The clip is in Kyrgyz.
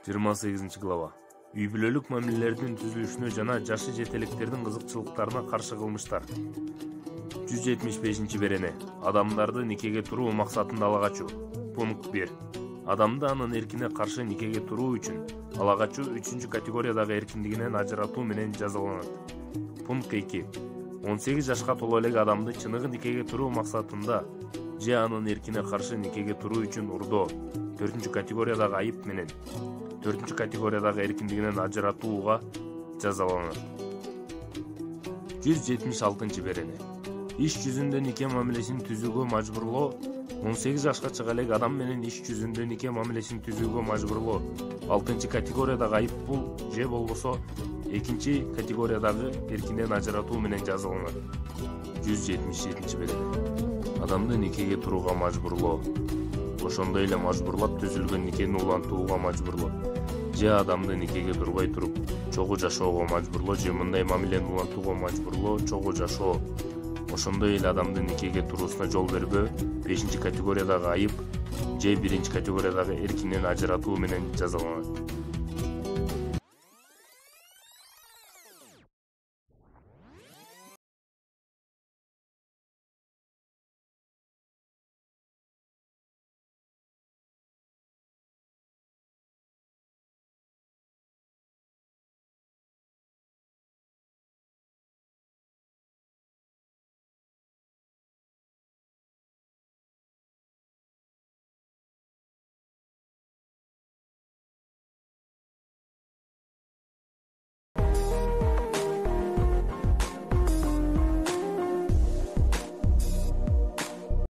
28 глава. Үй бүлөлүк мамилелердин түзүлүшүнө жана жашы жетелектердин кызыкчылыктарына каршы кылмыштар. 175 берене. Адамдарды никеге туруу максатында ала качуу. Пункт 1. Адамды анын эркине каршы никеге туруу үчүн ала качуу 3 категориядагы эркиндигинен ажыратуу менен жазаланат. Пункт 2. 18 жашка толо элек адамды чыныгы никеге туруу максатында же анын эркине каршы никеге туруу үчүн урдоо 4 категориядагы айып менен 4 категориядагы эркиндигинен ажыратууга жазаланат. 176 берене. Иш жүзүндө нике мамилесин түзүүгө мажбурлоо 18 жашка чыга элек адам менен иш жүзүндө нике мамилесин түзүүгө мажбурлоо 6 категориядагы айып бул же болбосо 2 категориядагы эркинден ажыратуу менен жазаланат. 177 берене. Адамды никеге турууга мажбурлоо. Ошондой эле мажбурлап түзүлгөн никени улантууга мажбурлоо. Же адамды никеге турбай туруп чогуу жашоого мажбурлоо же мындай мамилени улантууга мажбурлоо чогуу жашоо. Ошондой эле адамды никеге туруусуна жол бербөө 5 категориядагы айып же 1 категориядагы эркинен ажыратуу менен жазаланат.